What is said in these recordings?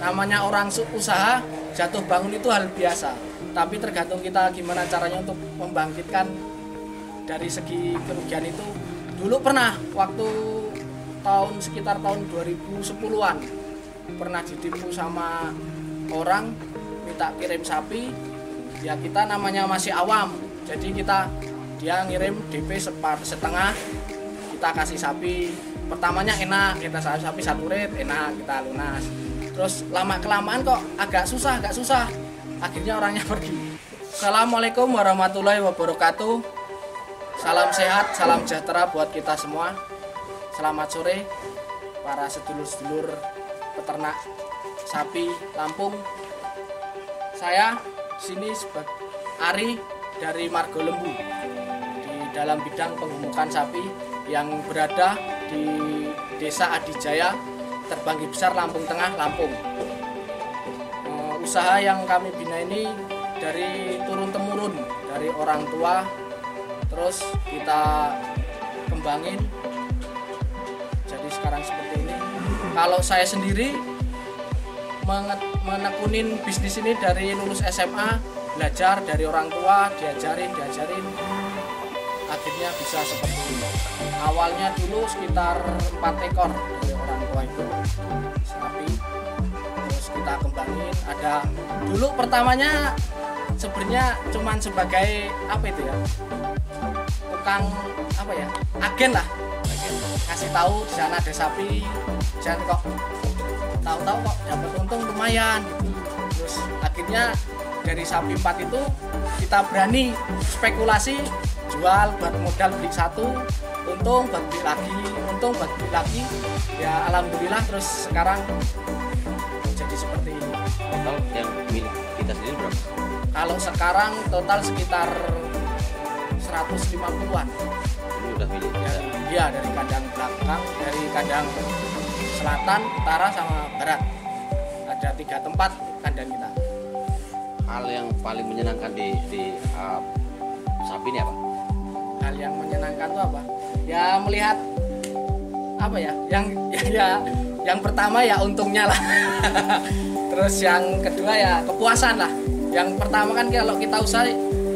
namanya orang usaha jatuh bangun itu hal biasa, tapi tergantung kita gimana caranya untuk membangkitkan dari segi kerugian itu. Dulu pernah waktu sekitar tahun 2010-an pernah ditipu sama orang minta kirim sapi, ya kita namanya masih awam, jadi dia ngirim DP setengah, kita kasih sapi. Pertamanya enak, kita sapi 1 rit enak, kita lunas. Terus lama kelamaan kok agak susah. Akhirnya orangnya pergi. Assalamualaikum warahmatullahi wabarakatuh. Salam sehat, salam sejahtera buat kita semua. Selamat sore para sedulur-sedulur peternak sapi Lampung. Saya sini sebagai Ari dari Margo Lembu di dalam bidang penggemukan sapi yang berada di Desa Adijaya, Terbanggi Besar, Lampung Tengah, Lampung. Usaha yang kami bina ini dari turun-temurun, dari orang tua, terus kita kembangin jadi sekarang seperti ini. Kalau saya sendiri menekunin bisnis ini dari lulus SMA, belajar dari orang tua, diajarin, akhirnya bisa seperti ini. Awalnya dulu sekitar 4 ekor dari orang tua itu sapi, terus kita kembangin. Ada dulu pertamanya sebenarnya cuman sebagai tukang agen lah, kasih tahu di sana ada sapi, jangan kok tahu-tahu kok dapat untung lumayan gitu. Terus akhirnya dari sapi 4 itu kita berani spekulasi, jual buat modal beli 1, untung buat beli lagi, ya alhamdulillah. Terus sekarang jadi seperti ini. Total yang milik kita sendiri berapa? Kalau sekarang total sekitar 150-an. Ini udah milik kita? Iya, dari kandang belakang, dari kandang selatan, utara, sama barat. Ada 3 tempat kandang kita. Hal yang paling menyenangkan di sapi ini apa? Hal yang menyenangkan itu apa? Ya melihat yang pertama ya untungnya lah. Terus yang kedua ya kepuasan lah. Yang pertama kan kalau kita usaha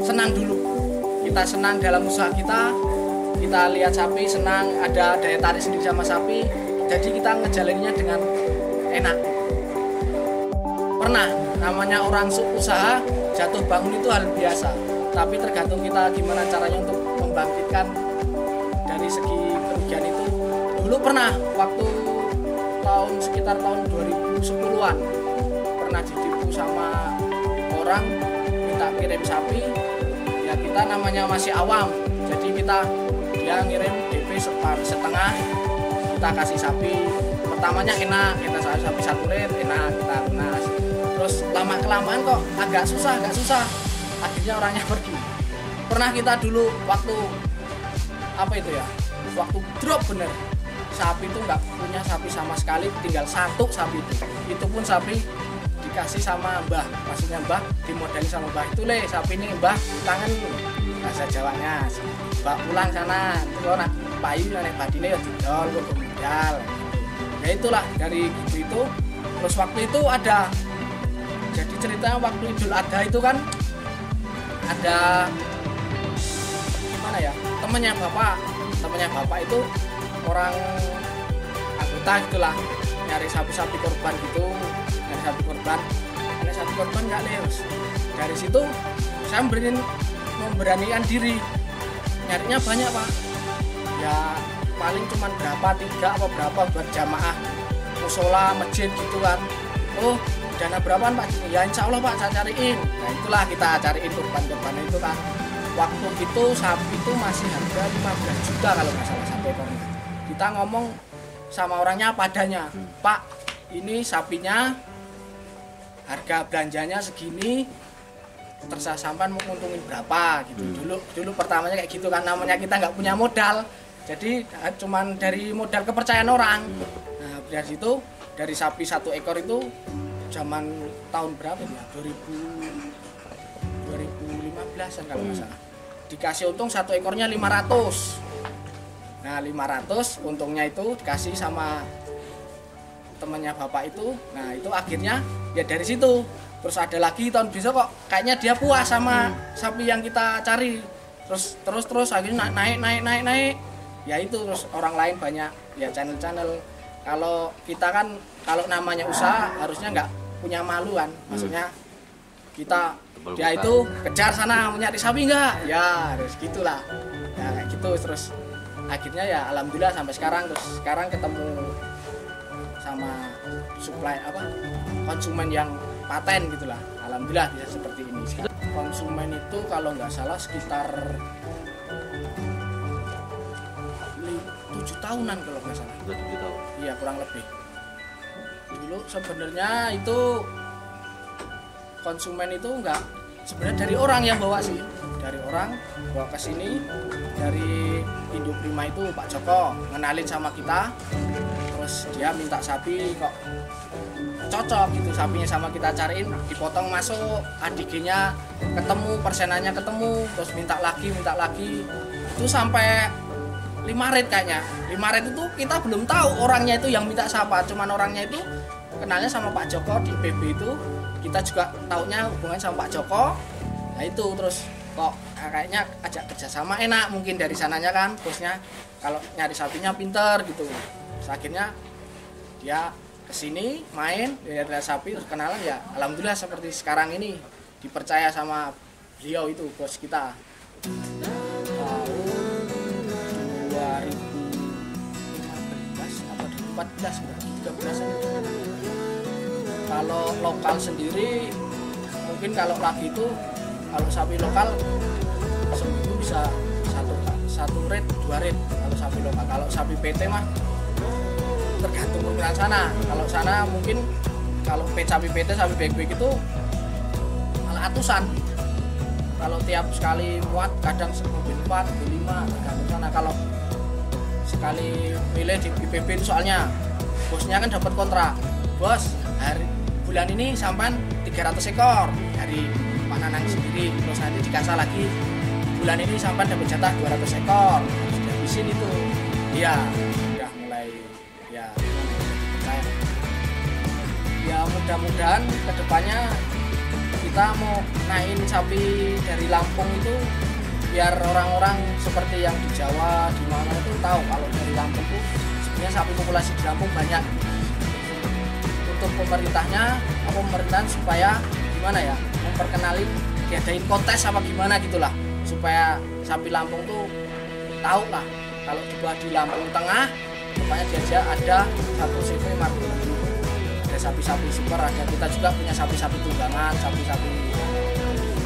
senang dulu. Kita senang dalam usaha kita lihat sapi senang, ada daya tarik sendiri sama sapi. Jadi kita ngejalaninnya dengan enak. Pernah, namanya orang usaha jatuh bangun itu hal biasa, tapi tergantung kita gimana caranya untuk membangkitkan dari segi kerugian itu. Dulu pernah waktu sekitar tahun 2010-an pernah ditipu sama orang minta kirim sapi, ya kita namanya masih awam, jadi dia ngirim DP setengah, kita kasih sapi. Pertamanya enak, kita sapi 1 rit enak, kita lunas. Terus lama kelamaan kok agak susah, akhirnya orangnya pergi. Pernah kita dulu waktu waktu drop bener, sapi itu nggak punya sapi sama sekali, tinggal 1 sapi itu pun sapi dikasih sama mbah, maksudnya mbah dimodali sama mbah, itu sapi ini mbah tangan bahasa Jawanya, mbah pulang sana itu orang payu nek badine ya didol kok modal. Ya itulah dari itu. Terus waktu itu ada, jadi ceritanya waktu Idul Adha itu kan ada temannya bapak itu orang anggota gitulah, nyari sapi korban gitu, ada sapi korban nggak leos. Dari situ saya memberanikan diri, nyarinya banyak pak, ya paling cuma 3 buat jamaah musola masjid gitu kan. Oh dana berapaan pak? Ya insya Allah pak saya cariin. Nah itulah kita cariin korban itu kan. Waktu itu sapi itu masih harga 15 juta kalau nggak salah sampai ekornya. Kita ngomong sama orangnya padanya, Pak ini sapinya harga belanjanya segini, terserah sampan mau nguntungin berapa gitu. Dulu pertamanya kayak gitu kan, namanya kita nggak punya modal, jadi cuman dari modal kepercayaan orang. Nah dari situ, dari sapi 1 ekor itu zaman tahun berapa ya, 2015an kalau nggak salah, dikasih untung 1 ekornya 500. Nah 500 untungnya itu dikasih sama temannya bapak itu. Nah itu akhirnya ya dari situ. Terus ada lagi tahun besok kok kayaknya dia puas sama sapi yang kita cari. Terus akhirnya naik. Ya itu terus orang lain banyak ya channel-channel. Kalau kita kan kalau namanya usaha harusnya nggak punya malu kan. Maksudnya kita dia itu kejar sana mau nyari sapi nggak? Ya terus gitulah. Ya kayak gitu terus akhirnya ya alhamdulillah sampai sekarang. Terus sekarang ketemu sama supply konsumen yang paten gitulah. Alhamdulillah bisa seperti ini. Konsumen itu kalau nggak salah sekitar 7 tahunan kalau nggak salah. 7 tahun. Iya kurang lebih. Dulu sebenarnya itu konsumen itu nggak sebenarnya dari orang yang bawa sih, dari orang bawa ke sini dari Induk Prima itu Pak Joko ngenalin sama kita, terus dia minta sapi kok cocok gitu sapinya sama kita cariin, dipotong masuk ADG-nya ketemu, persenannya ketemu, terus minta lagi itu sampai 5 red kayaknya. 5 red itu kita belum tahu orangnya itu yang minta siapa, cuman orangnya itu kenalnya sama Pak Joko di PB itu, kita juga taunya hubungan sama Pak Joko. Nah itu terus kok kayaknya ajak kerjasama enak, mungkin dari sananya kan bosnya kalau nyari sapinya pinter gitu. Terus akhirnya dia kesini main, lihat sapi terus kenalan ya alhamdulillah seperti sekarang ini dipercaya sama beliau itu bos kita. Tahun 2015 apa 2014 kalau lokal sendiri mungkin kalau lagi itu kalau sapi lokal seminggu bisa satu red 2 red kalau sapi lokal. Kalau sapi PT mah tergantung permintaan sana. Kalau sana mungkin kalau sapi PT sapi baik-baik itu malah atusan. Kalau tiap sekali muat kadang mobil 4, mobil 5 tergantung sana. Kalau sekali milih di PB itu soalnya bosnya kan dapat kontrak. Bos, bulan ini sampan 300 ekor dari Pak Nanang sendiri. Terus nanti dikasih lagi bulan ini sampan dapat jatah 200 ekor. Harus dihabisin itu. Iya, udah mulai ya percaya. Ya mudah-mudahan kedepannya kita mau naikin sapi dari Lampung itu biar orang-orang seperti yang di Jawa di mana itu tahu kalau dari Lampung itu sebenarnya sapi populasi di Lampung banyak. Untuk pemerintahan supaya gimana ya memperkenalin diadain kontes apa gimana gitulah supaya sapi Lampung tuh tahu lah kalau di Lampung Tengah rupanya dia ada satu CV marketing, ada sapi-sapi super, ada kita juga punya sapi-sapi tunggangan, sapi-sapi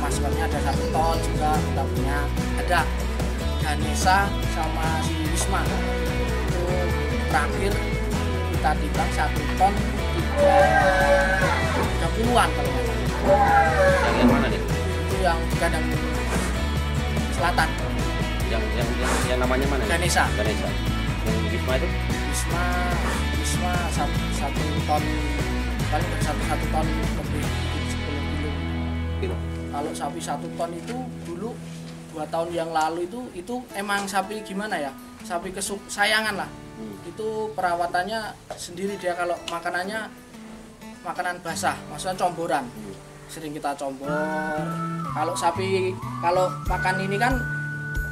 maskernya ada 1 ton juga kita punya, ada Ganesha sama si Wisma itu terakhir kita timbang 1 ton 30-an kalau nggak salah. Yang mana nih? Itu yang Gadang Selatan. Yang namanya mana? Ganesha. Yang Wisma itu? Wisma 1 ton paling 1 ton lebih 10 kilo. Kalau sapi 1 ton itu dulu 2 tahun yang lalu itu emang sapi gimana ya? Sapi kesayangan lah. Itu perawatannya sendiri dia, kalau makanannya makanan basah, maksudnya comboran. Sering kita combor. Kalau sapi kalau makan ini kan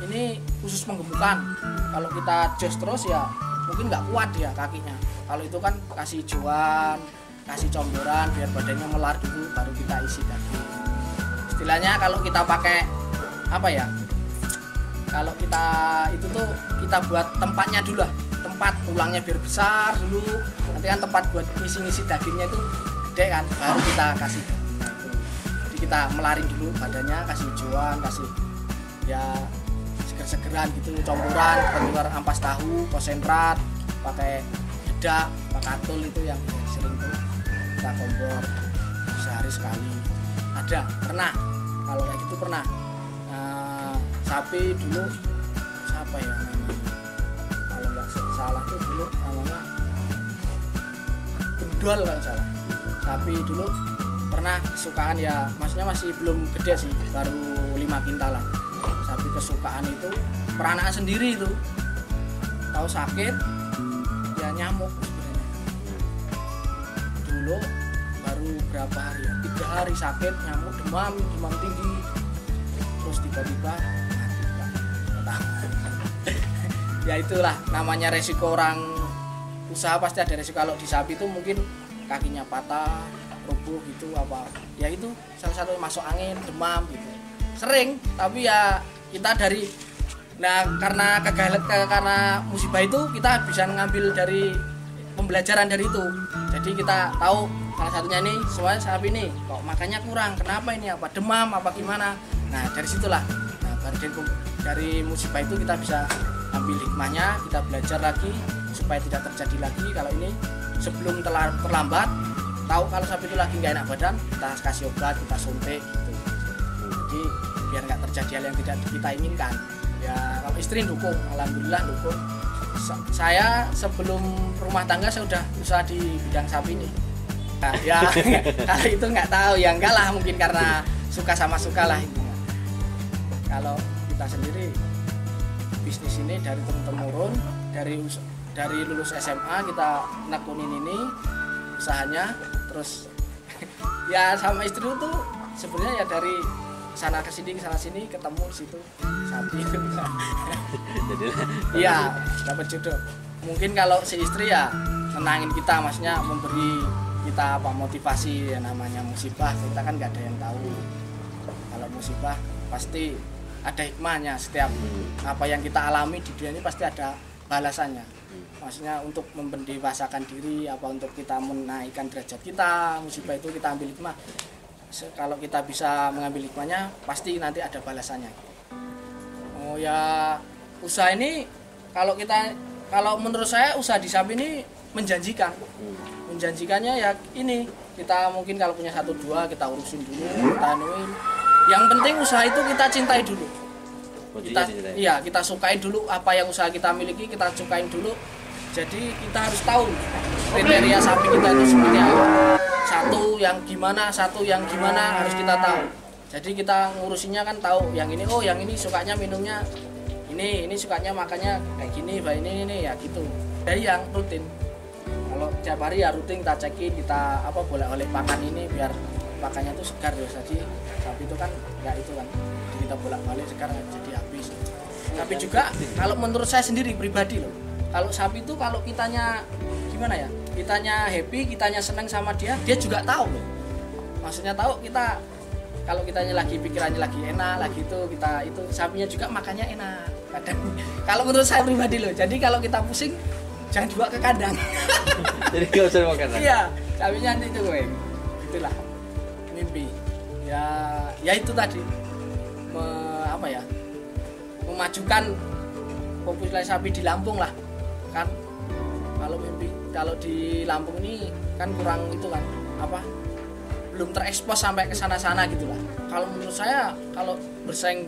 ini khusus penggemukan. Kalau kita jos terus ya mungkin nggak kuat ya kakinya. Kalau itu kan kasih hijauan, kasih comboran biar badannya melar dulu baru kita isi daging. Istilahnya kalau kita pakai apa ya? Kalau kita itu tuh kita buat tempatnya dulu lah. Tempat tulangnya biar besar dulu, nanti kan tempat buat ngisi-ngisi dagingnya itu gede kan, baru kita kasih. Jadi kita melarin dulu badannya, kasih hijauan, kasih ya seger-segeran gitu, comboran, keluar ampas tahu, konsentrat, pakai dedak, pakai atul itu yang sering tuh kita kompor sehari sekali. Ada, pernah, kalau kayak gitu pernah. Sapi dulu siapa ya namanya? Kalau nggak salah tuh dulu namanya Gendol kalau salah. Sapi dulu pernah kesukaan ya, maksudnya masih belum gede sih, baru 5 kintalan. Sapi kesukaan itu peranaan sendiri itu, tahu sakit ya nyamuk sebenarnya. dulu baru berapa hari ya, 3 hari sakit, nyamuk, demam tinggi, terus tiba-tiba mati. Ya itulah namanya resiko orang usaha, pasti ada resiko. Kalau di sapi itu mungkin kakinya patah, rubuh gitu apa, ya itu salah satu masuk angin, demam gitu sering. Tapi ya kita karena musibah itu kita bisa ngambil dari pembelajaran dari itu. Jadi kita tahu salah satunya ini soalnya sapi ini kok makannya kurang, kenapa ini, apa demam apa gimana. Nah dari situlah dari musibah itu kita bisa ambil hikmahnya, kita belajar lagi supaya tidak terjadi lagi. Kalau ini sebelum terlambat, tahu kalau sapi itu lagi nggak enak badan, kita kasih obat, kita suntik gitu. Jadi biar nggak terjadi hal yang tidak kita inginkan. Ya kalau istri dukung, alhamdulillah dukung. Saya sebelum rumah tangga saya udah usaha di bidang sapi ini. Nah, ya kalau itu nggak tahu ya, enggak lah, mungkin karena suka sama suka lah itu. Kalau kita sendiri bisnis ini dari turun-temurun, dari lulus SMA kita nekunin ini usahanya, terus ya sama istri itu sebenarnya ya dari sana ke sini ketemu di situ sapi itu. Iya, dapat jodoh. Mungkin kalau si istri ya nenangin kita, maksudnya memberi kita motivasi. Ya namanya musibah kita kan nggak ada yang tahu. Kalau musibah pasti ada hikmahnya. Setiap apa yang kita alami di dunia ini pasti ada balasannya. Maksudnya untuk mendewasakan diri, apa untuk kita menaikkan derajat kita, musibah itu kita ambil hikmah. Kalau kita bisa mengambil hikmahnya pasti nanti ada balasannya. Oh ya, usaha ini kalau menurut saya usaha di sapi ini menjanjikannya ya ini, kita mungkin kalau punya 1-2 kita urusin dulu, kita anuin. Yang penting usaha itu kita cintai dulu. Kita sukain dulu apa yang usaha kita miliki, kita sukain dulu. Jadi kita harus tahu kriteria sapi kita itu seperti apa. Satu yang gimana harus kita tahu. Jadi kita ngurusinnya kan tahu yang ini, oh yang ini sukanya minumnya ini sukanya makannya kayak gini, ini ya gitu. Dari yang rutin. Kalau tiap hari ya rutin kita cekin, kita bolak-balik pakan ini biar pakannya tuh segar ya. Jadi sapi itu kan ya itu kan. Jadi kita bolak-balik segar jadi habis. Tapi juga kalau menurut saya sendiri pribadi loh. Kalau sapi itu kalau kitanya gimana ya? Kitanya happy, kitanya senang sama dia juga tahu loh. Maksudnya tahu kita kalau kitanya lagi pikirannya lagi enak, lagi kita itu sapinya juga makannya enak. Kadang kalau menurut saya pribadi loh. Jadi kalau kita pusing jangan dibawa ke kandang. Jadi enggak usah dibawa ke kandang. Iya, sapinya nanti itu gue. Itulah mimpi. Ya itu tadi. Memajukan populasi sapi di Lampung lah. Kan kalau di Lampung ini kan kurang itu kan belum terekspos sampai ke sana-sana gitulah. Kalau menurut saya kalau bersaing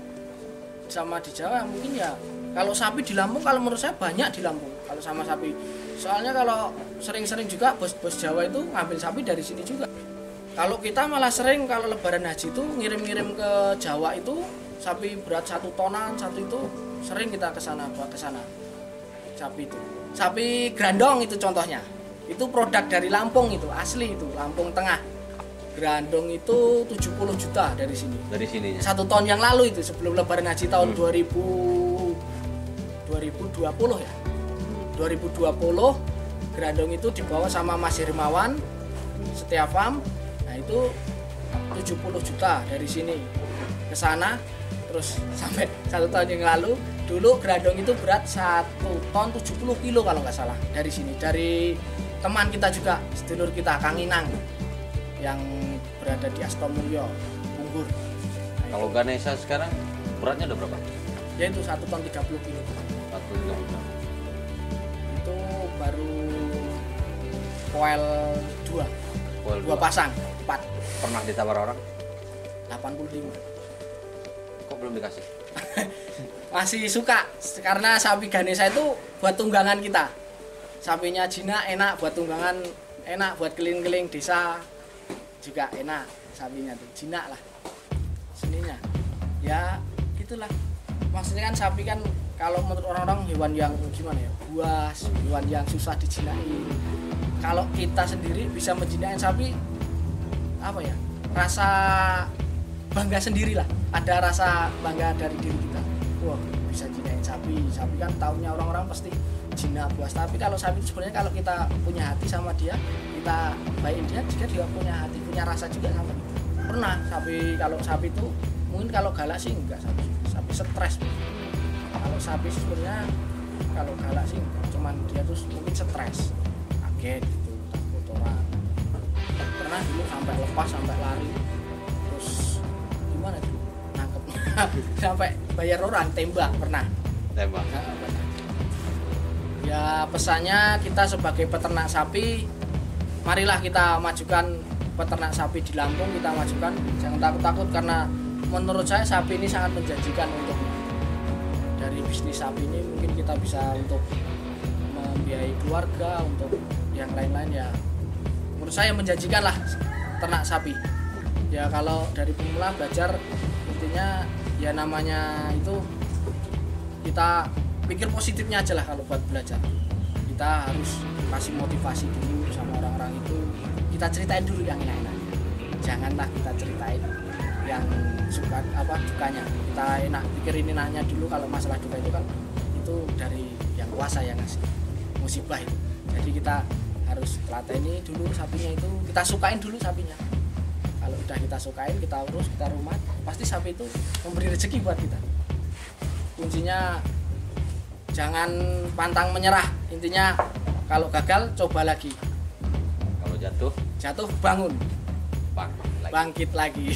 sama di Jawa mungkin ya kalau sapi di Lampung, kalau menurut saya banyak di Lampung kalau sama sapi. Soalnya kalau sering-sering juga bos-bos Jawa itu ngambil sapi dari sini juga. Kalau kita malah sering kalau lebaran haji itu ngirim-ngirim ke Jawa itu sapi berat 1 tonan, satu itu sering kita ke sana buat ke sana. Sapi grandong itu contohnya. Itu produk dari Lampung, itu asli, itu Lampung Tengah. Grandong itu 70 juta dari sini. Dari sininya. 1 tahun yang lalu itu sebelum lebaran haji tahun 2020 ya. 2020 grandong itu dibawa sama Mas Hermawan Setia Farm. Nah, itu 70 juta dari sini ke sana. Terus sampai 1 tahun yang lalu dulu grandong itu berat 1 ton 70 kilo kalau nggak salah dari sini, dari teman kita juga, sedulur kita Kang Inang yang berada di Astomulyo, Bunggur. Nah, kalau Ganesha sekarang beratnya udah berapa? Ya itu 1 ton 30 kilo. 1 kilo. Itu baru koel 2 pasang 4. Pernah ditawar orang? 85. Kok belum dikasih? Masih suka karena sapi Ganesha itu buat tunggangan kita. Sapinya jinak, enak buat tunggangan, enak buat keliling-keliling desa juga enak sapinya tuh, jinak lah sininya. Ya gitulah, maksudnya kan sapi kan kalau menurut orang-orang hewan yang gimana ya, buas, hewan yang susah dijinakin. kalau kita sendiri bisa menjinakkan sapi, apa ya, rasa bangga sendiri lah, ada rasa bangga dari diri kita. Wah, bisa jinain sapi kan taunya orang-orang pasti jinak buas, tapi kalau sapi itu sebenarnya kalau kita punya hati sama dia, kita baikin dia juga punya hati, punya rasa juga sama kita. Pernah kalau sapi itu mungkin kalau galak sih enggak, sapi stres. Kalau sapi sebenarnya kalau galak sih enggak, cuman dia tuh mungkin stres, kaget gitu, takut orang. Pernah dulu sampai lepas, sampai lari, terus gimana tuh nangkepnya sampai bayar orang, tembak pernah. Tembak. Ya pesannya kita sebagai peternak sapi, marilah kita majukan peternak sapi di Lampung, kita majukan, jangan takut-takut, karena menurut saya sapi ini sangat menjanjikan untuk dari bisnis sapi ini. Mungkin kita bisa untuk membiayai keluarga, untuk yang lain-lain ya. Menurut saya menjanjikan lah ternak sapi. Ya kalau dari pemula belajar, intinya ya namanya itu kita pikir positifnya aja lah. Kalau buat belajar kita harus kasih motivasi dulu sama orang-orang itu, kita ceritain dulu yang enak-enak, janganlah kita ceritain yang suka dukanya. Kita enak pikirin enaknya dulu. Kalau masalah duka itu kan itu dari yang kuasa yang ngasih musibah itu. Jadi kita harus telateni dulu sapinya itu, kita sukain dulu sapinya. Kalau udah kita sukain, kita urus, kita rumah, pasti sapi itu memberi rezeki buat kita. Kuncinya jangan pantang menyerah. Intinya kalau gagal coba lagi, kalau jatuh bangun, bangkit lagi. bangkit lagi.